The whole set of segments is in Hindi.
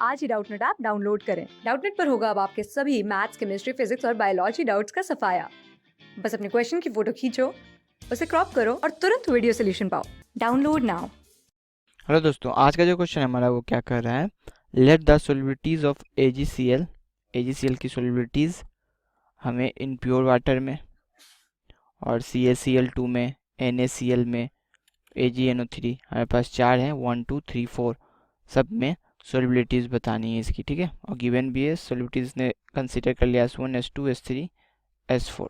आज ही डाउटनेट ऐप डाउनलोड करें। डाउटनेट पर होगा अब आपके सभी मैथ्स, केमिस्ट्री, फिजिक्स और बायोलॉजी डाउट्स का सफाया। बस अपने क्वेश्चन की फोटो खींचो, उसे क्रॉप करो और तुरंत वीडियो सोल्यूशन पाओ। Download now. हेलो दोस्तों, आज का जो क्वेश्चन है हमारा वो क्या कर रहा है, लेट द सोलिबिलिटीज ऑफ AgCl की सोलिबिलिटीज हमें इन प्योर वाटर में और CaCl2 में, NaCl में, AgNO3 हमारे पास चार हैं, 1 2 3 4 सब में सोलिबिलिटीज बतानी है इसकी, ठीक है। और गिवन भी है, सोलिबिलिटीज ने कंसिडर कर लिया S1 S2 S3 S4।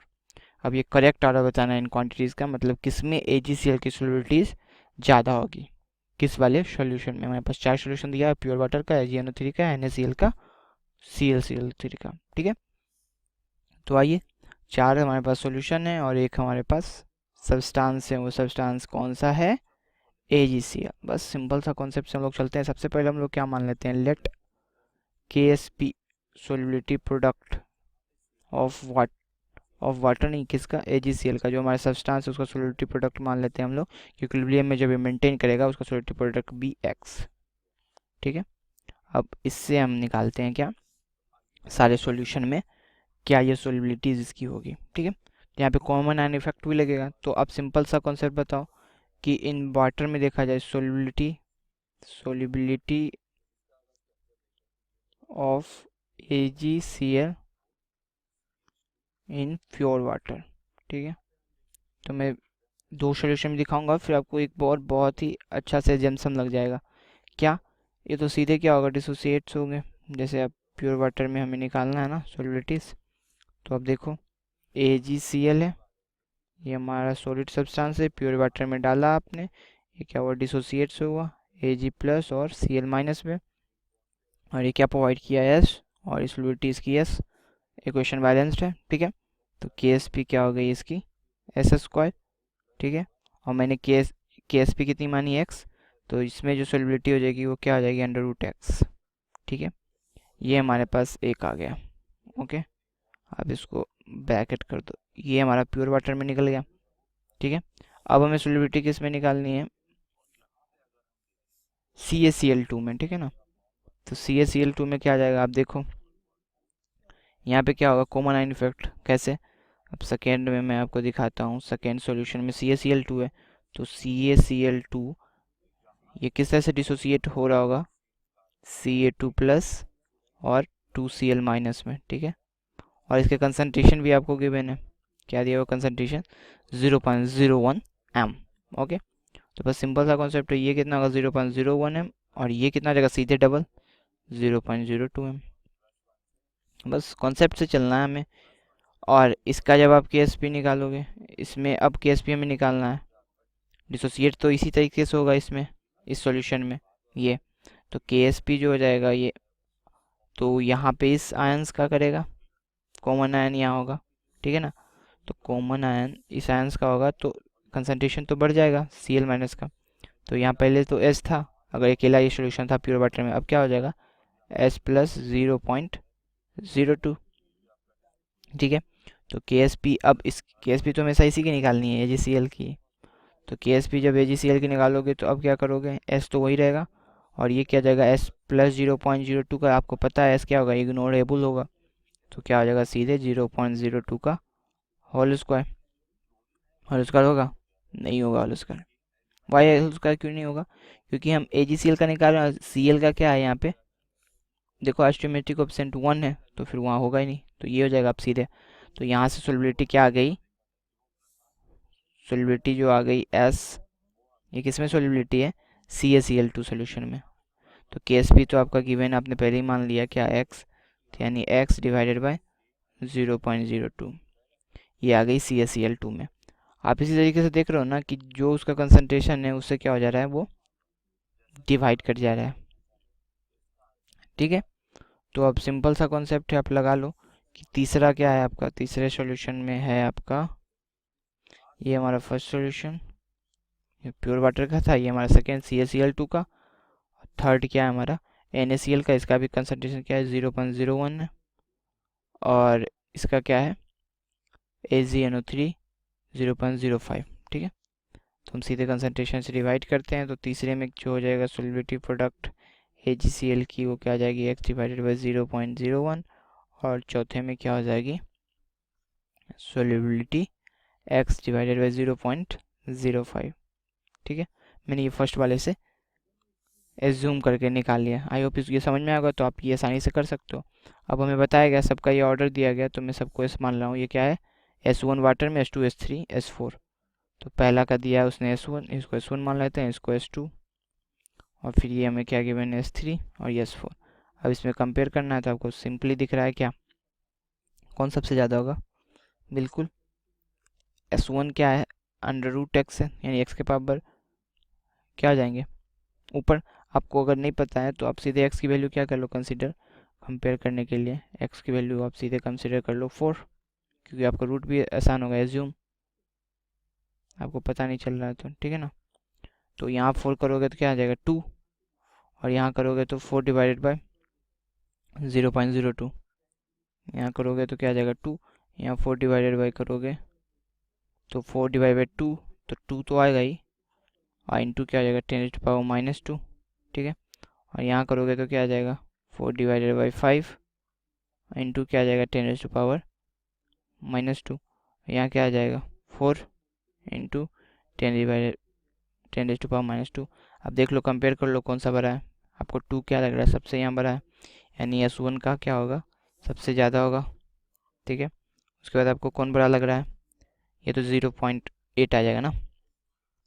अब ये करेक्ट ऑर्डर बताना है इन क्वांटिटीज़ का, मतलब किसमें AgCl की सोलिबिलिटीज ज़्यादा होगी, किस वाले सॉल्यूशन में। हमारे पास चार सॉल्यूशन दिया है, प्योर वाटर का, AgNO3 का, NaCl का, ClCl3 का, ठीक है। तो आइए, चार हमारे पास सॉल्यूशन है और एक हमारे पास सब्सटेंस है। वो सब्सटेंस कौन सा है? AgCl। बस सिंपल सा कॉन्सेप्ट से हम लोग चलते हैं। सबसे पहले हम लोग क्या मान लेते हैं, let KSP solubility product of water नहीं, किसका? AgCl का, जो हमारा सब्सटेंस है उसका सोलिबिलिटी प्रोडक्ट मान लेते हैं हम लोग। इक्विलिब्रियम में जब ये मेंटेन करेगा उसका सोलिबिलिटी प्रोडक्ट Bx, ठीक है। अब इससे हम निकालते हैं क्या, सारे सॉल्यूशन में क्या ये सोलिबिलिटीज इसकी होगी, ठीक है। तो यहाँ पे कॉमन आयन इफेक्ट भी लगेगा। तो अब सिंपल सा कॉन्सेप्ट बताओ कि इन वाटर में देखा जाए solubility of AgCl in pure water, ठीक है। तो मैं दो सॉल्यूशन में दिखाऊंगा, फिर आपको एक बहुत ही अच्छा से जंक्शन लग जाएगा। क्या ये तो सीधे क्या होगा, डिसोसिएट्स होंगे। जैसे अब प्योर वाटर में हमें निकालना है ना सोलिबिलिटीज, तो अब देखो AgCl है, ये हमारा सॉलिड सब्सटेंस है, प्योर वाटर में डाला आपने, ये क्या हुआ, डिसोसिएट्स हुआ Ag प्लस और Cl माइनस में, और ये क्या प्रोवाइड किया S, और इस सोलिबिलिटीज की S, इक्वेशन बैलेंस्ड है, ठीक है। तो KSP क्या हो गई इसकी, S², ठीक है। और मैंने KSP कितनी मानी, X, तो इसमें जो सोलिबिलिटी हो जाएगी वो क्या हो जाएगी, √X, ठीक है। ये हमारे पास एक आ गया, ओके। अब इसको ब्रैकेट कर दो, ये हमारा प्योर वाटर में निकल गया, ठीक है। अब हमें सोलिबिलिटी किस में निकालनी है, CaCl2 में, ठीक है ना। तो CaCl2 में क्या आ जाएगा, आप देखो यहाँ पे क्या होगा, कॉमन आयन इफेक्ट। कैसे? अब सेकेंड में मैं आपको दिखाता हूँ। सेकेंड सॉल्यूशन में CaCl2 है, तो CaCl2 ये किस तरह से डिसोसिएट हो रहा होगा, Ca2 प्लस और 2Cl माइनस में, ठीक है। और इसके कंसंट्रेशन भी आपको गिवन है, क्या दिया हुआ कंसंट्रेशन, 0.01 m, ओके। तो बस सिंपल सा कॉन्सेप्ट है, ये कितना होगा 0.01 m, और ये कितना आ जाएगा सीधे डबल 0.02 m। बस कॉन्सेप्ट से चलना है हमें। और इसका जब आप KSP निकालोगे, इसमें अब KSP हमें निकालना है, डिसोसिएट तो इसी तरीके से होगा इसमें, इस सॉल्यूशन में ये। तो KSP जो हो जाएगा ये, तो यहाँ पे इस आयंस का करेगा, कॉमन आयन यहाँ होगा, ठीक है ना। तो कॉमन आयन इस आयंस का होगा, तो कंसंट्रेशन तो बढ़ जाएगा Cl माइनस का। तो यहाँ पहले तो S था, अगर अकेला ये सोल्यूशन था प्योर वाटर में, अब क्या हो जाएगा S प्लस 0.02, ठीक है। तो KSP, अब इस KSP तो हमेशा इसी की निकालनी है, AgCl की। तो KSP जब AgCl की निकालोगे तो अब क्या करोगे, S तो वही रहेगा, और ये क्या जाएगा S प्लस 0.02 का, आपको पता है S क्या होगा, इग्नोरेबल होगा। तो क्या हो जाएगा सीधे 0.02 का होल स्क्वायर। होल स्क्वायर होगा? नहीं होगा whole square. Y whole square क्यों नहीं होगा, क्योंकि हम AgCl का निकाल रहे हैं, Cl का क्या है यहाँ पे, देखो एस्टिमेटिक ऑप्शन 1 है, तो फिर वहाँ होगा ही नहीं, तो ये हो जाएगा अब सीधे। तो यहाँ से सोलिबिलिटी क्या आ गई, सोलिबिलिटी जो आ गई S, ये किस में सोलिबिलिटी है, CaCl2 सोल्यूशन में। तो KSP तो आपका गिवन, आपने पहले ही मान लिया क्या, X, तो यानी X डिवाइडेड बाय 0.02, ये आ गई CaCl2 में। आप इसी तरीके से देख रहे हो ना कि जो उसका कंसंट्रेशन है उससे क्या हो जा रहा है, वो डिवाइड कर जा रहा है, ठीक है। तो अब सिंपल सा कॉन्सेप्ट है, आप लगा लो कि तीसरा क्या है आपका, तीसरे सॉल्यूशन में है आपका, ये हमारा फर्स्ट सॉल्यूशन, ये प्योर वाटर का था, ये हमारा सेकेंड CaCl2 का, थर्ड क्या है हमारा NaCl का, इसका भी कंसंट्रेशन क्या है 0.01 है, और इसका क्या है AgNO3 0.05, ठीक है। तो हम सीधे कंसंट्रेशन से डिवाइड करते हैं, तो तीसरे में जो हो जाएगा सोलिबिलिटी प्रोडक्ट HCl की वो क्या आ जाएगी x डिवाइडेड बाई 0.01 और चौथे में क्या हो जाएगी सोल्यूबिलिटी x डिवाइडेड बाई 0.05। ठीक है, मैंने ये फर्स्ट वाले से एज्यूम करके निकाल लिया। आई होप ये समझ में आएगा, तो आप ये आसानी से कर सकते हो। अब हमें बताया गया सबका ये ऑर्डर दिया गया, तो मैं सबको ऐसे मान रहा हूँ। ये क्या है S1 वाटर में, S2 S3 S4। तो पहला का दिया है उसने S1, इसको S1 मान लेते हैं, इसको S2 और फिर ये हमें क्या गिवन है S3 और ये S4। अब इसमें कंपेयर करना है तो आपको सिंपली दिख रहा है क्या कौन सबसे ज़्यादा होगा। बिल्कुल S1 क्या है √x है, यानी x के पावर क्या आ जाएंगे ऊपर। आपको अगर नहीं पता है तो आप सीधे x की वैल्यू क्या कर लो कंसीडर, कंपेयर करने के लिए x की वैल्यू आप सीधे कंसीडर कर लो 4, क्योंकि आपका रूट भी आसान होगा एज्यूम, आपको पता नहीं चल रहा है तो ठीक है ना। तो यहाँ 4 करोगे तो क्या आ जाएगा 2 और यहाँ करोगे तो 4 डिवाइडेड बाय 0.02, यहाँ करोगे तो क्या आ जाएगा 2, यहाँ 4 डिवाइडेड बाय करोगे तो 4 डिवाइड बाई 2, तो 2 तो आएगा ही और इंटू क्या आ जाएगा 10⁻²। ठीक है, और यहाँ करोगे तो क्या आ जाएगा 4 डिवाइडेड बाई 5 इंटू क्या आ जाएगा 10⁻²। यहाँ क्या आ जाएगा 4 इंटू 10⁻²। अब देख लो कंपेयर कर लो कौन सा बड़ा है। आपको 2 क्या लग रहा है सबसे यहाँ बड़ा है, यानी S1 का क्या होगा सबसे ज़्यादा होगा। ठीक है, उसके बाद आपको कौन बड़ा लग रहा है, ये तो 0.8 आ जाएगा ना,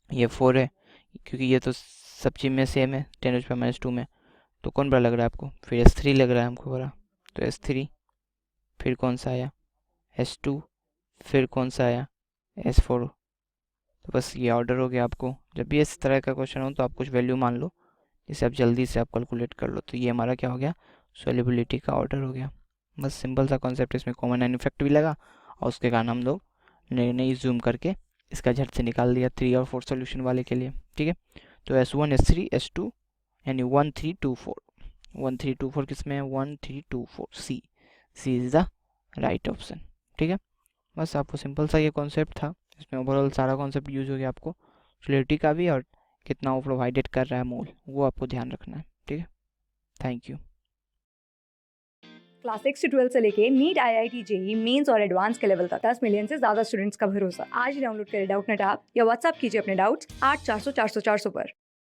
ये 4 है क्योंकि ये तो सब चीज़ में सेम है 10⁻² में। तो कौन बड़ा लग रहा है आपको, फिर S3 लग रहा है हमको बड़ा, तो S3 फिर कौन सा आया S2 फिर कौन सा आया S4। तो बस ये ऑर्डर हो गया। आपको जब भी इस तरह का क्वेश्चन हो तो आप कुछ वैल्यू मान लो जिसे आप जल्दी से आप कैलकुलेट कर लो। तो ये हमारा क्या हो गया सोल्यूबिलिटी का ऑर्डर हो गया। बस सिंपल सा कॉन्सेप्ट, इसमें कॉमन एन इफेक्ट भी लगा और उसके कारण हम लोग नई जूम करके इसका झट से निकाल दिया 3 और 4 सोल्यूशन वाले के लिए। ठीक है, तो S1 S3 S2 यानी 1 3 2 4, 1 3 2 4 किस में है 1 3 2 4 C is the right option. ठीक है, बस आपको सिंपल सा ये कॉन्सेप्ट था, इसमें ओवरऑल सारा कॉन्सेप्ट यूज हो गया। आपको सोलिडिटी का भी और कितना वो प्रोवाइडेड कर रहा है मोल, वो आपको ध्यान रखना है। ठीक है, थैंक यू। क्लास 6 से 12 से लेके नीट IIT JEE मेंस और एडवांस के लेवल तक 10 मिलियन से ज्यादा स्टूडेंट्स का भरोसा। आज ही डाउनलोड करें डाउटनेट ऐप या व्हाट्सएप कीजिए अपने डाउट्स 8400 400 400 पर।